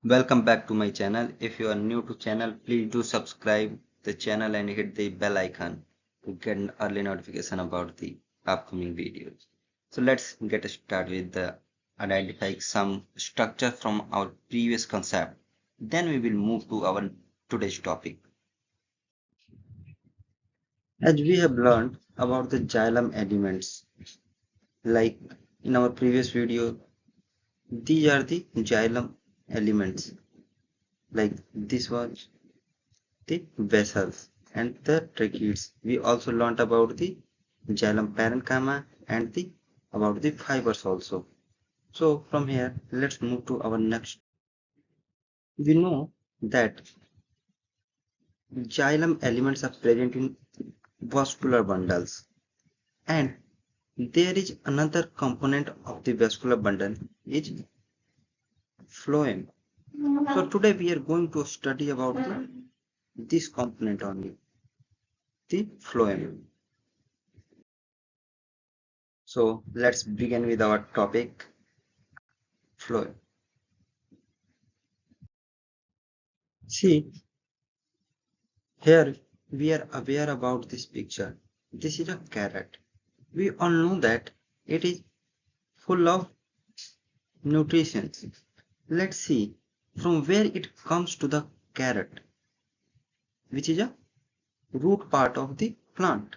Welcome back to my channel. If you are new to channel, please do subscribe the channel and hit the bell icon to get an early notification about the upcoming videos. So let's get started with the identifying some structure from our previous concept. Then we will move to our today's topic. As we have learned about the xylem elements, like in our previous video, these are the xylem elements. Like this was the vessels and the tracheids. We also learnt about the xylem parenchyma and the about the fibers also. So from here, let's move to our next. We know that xylem elements are present in vascular bundles, and there is another component of the vascular bundle is phloem. So today we are going to study about this component only, the phloem. So let's begin with our topic, phloem. See, here we are aware about this picture. This is a carrot. We all know that it is full of nutrition. Let's see from where it comes to the carrot, which is a root part of the plant.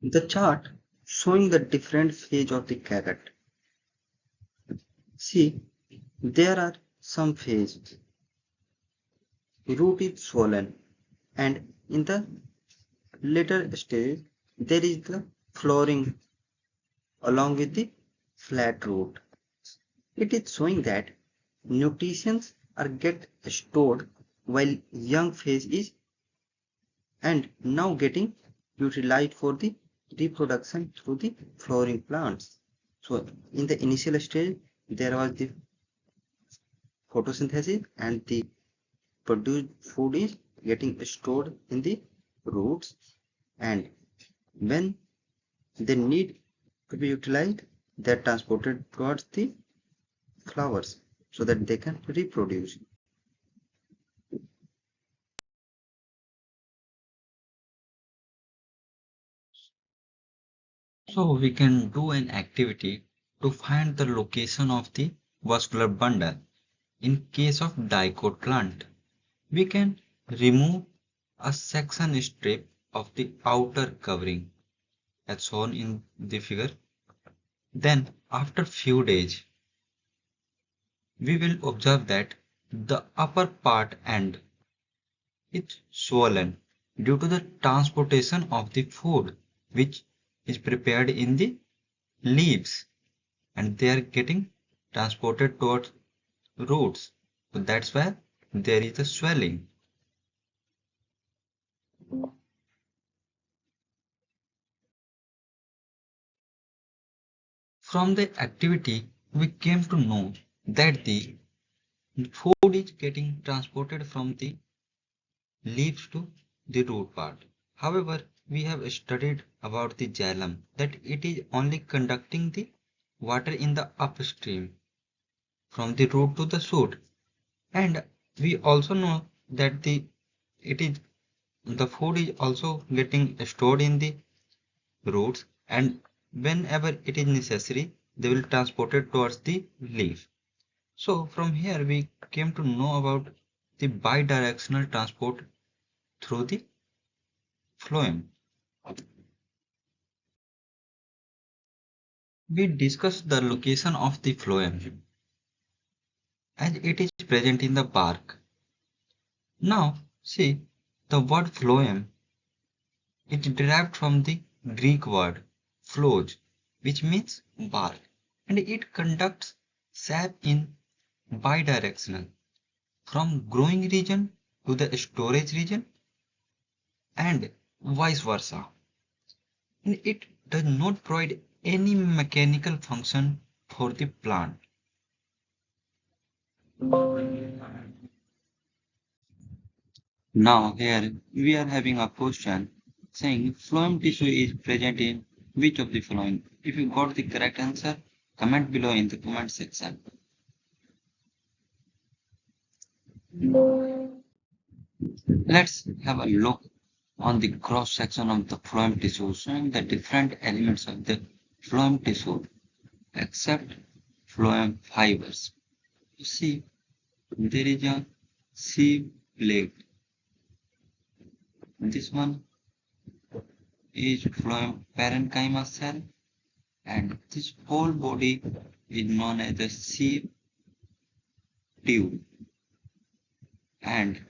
The chart showing the different phase of the carrot. See, there are some phases. Root is swollen, and in the later stage there is the flowering along with the flat root. It is showing that nutrients are get stored while young phase is and now getting utilized for the reproduction through the flowering plants. So in the initial stage there was the photosynthesis and the produced food is getting stored in the roots, and when they need to be utilized they are transported towards the flowers so that they can reproduce. So we can do an activity to find the location of the vascular bundle. In case of dicot plant, we can remove a section strip of the outer covering as shown in the figure. Then after few days, we will observe that the upper part end is swollen due to the transportation of the food which is prepared in the leaves, and they are getting transported towards roots. So that's why there is a swelling. From the activity, we came to know that the food is getting transported from the leaves to the root part. However, we have studied about the xylem that it is only conducting the water in the upstream from the root to the shoot, and we also know that the food is also getting stored in the roots, and whenever it is necessary they will transport it towards the leaf. So from here we came to know about the bidirectional transport through the phloem. We discussed the location of the phloem as it is present in the bark. Now see, the word phloem is derived from the Greek word phloge, which means bark, and it conducts sap in bidirectional from growing region to the storage region and vice versa. And it does not provide any mechanical function for the plant. Now here we are having a question saying phloem tissue is present in which of the following? If you got the correct answer, comment below in the comment section. Let's have a look on the cross section of the phloem tissue, showing the different elements of the phloem tissue except phloem fibers. You see, there is a sieve plate. This one is phloem parenchyma cell, and this whole body is known as the sieve tube. And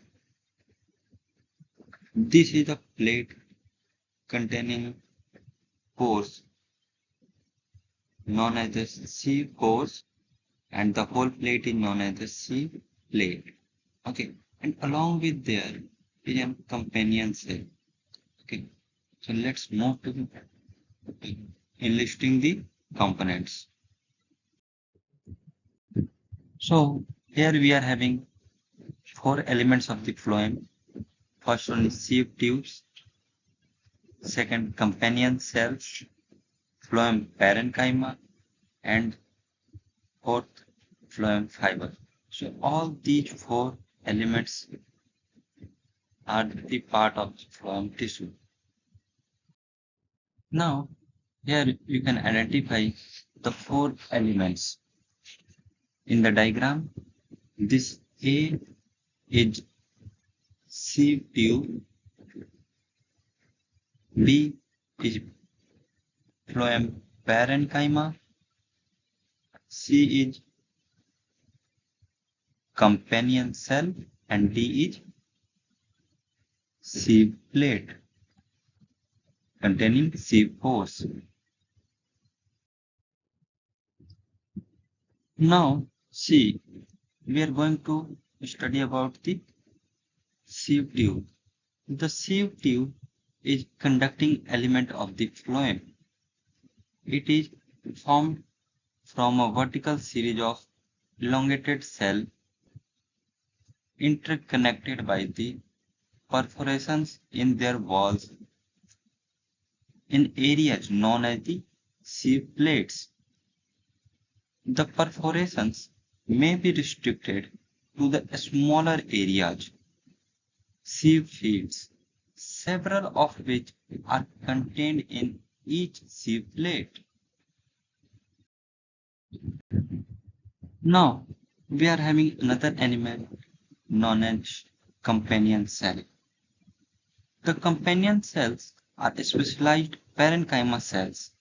this is a plate containing pores known as the sieve pores, and the whole plate is known as the sieve plate. Okay, and along with there is a companion cell. Okay, so let's move to enlisting the components. So here we are having four elements of the phloem. First one is sieve tubes, second companion cells, phloem parenchyma, and fourth phloem fiber. So all these four elements are the part of the phloem tissue. Now here you can identify the four elements. In the diagram, this A is sieve tube, B is phloem parenchyma, C is companion cell, and D is sieve plate containing sieve pores. Now see, we are going to study about the sieve tube. The sieve tube is conducting element of the phloem. It is formed from a vertical series of elongated cells interconnected by the perforations in their walls in areas known as the sieve plates. The perforations may be restricted to the smaller areas, sieve fields, several of which are contained in each sieve plate. Now we are having another element known as companion cell. The companion cells are specialized parenchyma cells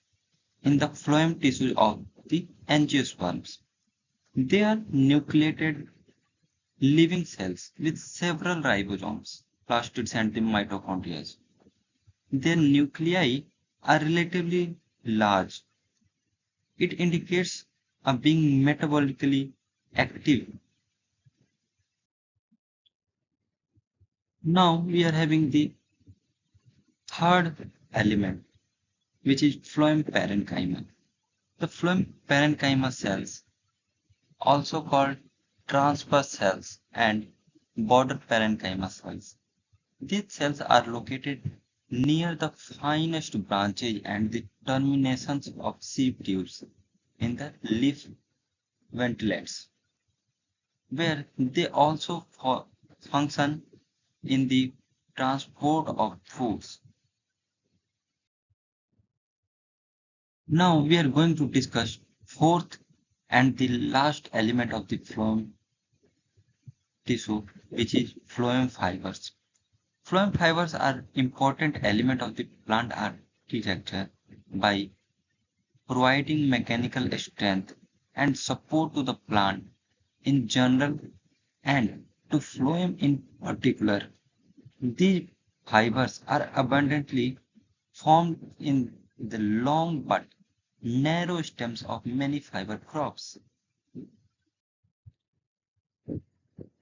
in the phloem tissue of the angiosperms. They are nucleated living cells with several ribosomes, plastids, and the mitochondria. Their nuclei are relatively large. It indicates a being metabolically active. Now we are having the third element, which is phloem parenchyma. The phloem parenchyma cells, also called transverse cells and border parenchyma cells. These cells are located near the finest branches and the terminations of sieve tubes in the leaf ventrillets, where they also function in the transport of foods. Now we are going to discuss fourth and the last element of the phloem tissue, which is phloem fibers. Phloem fibers are important element of the plant architecture by providing mechanical strength and support to the plant in general and to phloem in particular. These fibers are abundantly formed in the long but narrow stems of many fiber crops.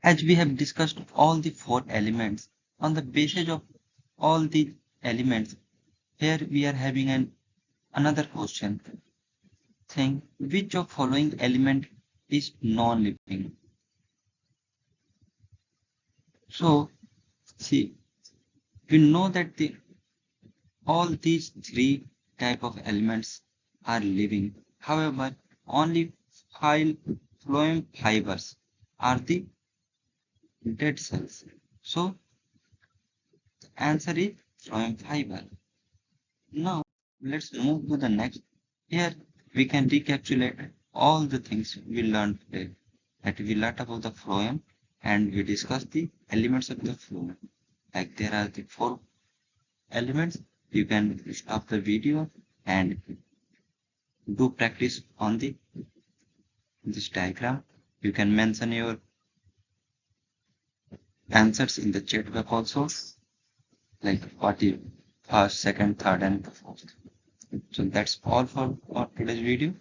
As we have discussed all the four elements, on the basis of all the elements, here we are having another question. Think which of following element is non-living? So, see, we know that all these three type of elements are living. However, only phloem fibers are the dead cells. So answer is phloem fiber. Now let's move to the next. Here we can recapitulate all the things we learned today. That we learned about the phloem and we discussed the elements of the phloem. Like there are the 4 elements. You can stop the video and do practice on this diagram. You can mention your answers in the chat box also, like what you first, second, third, and the fourth. So that's all for today's video.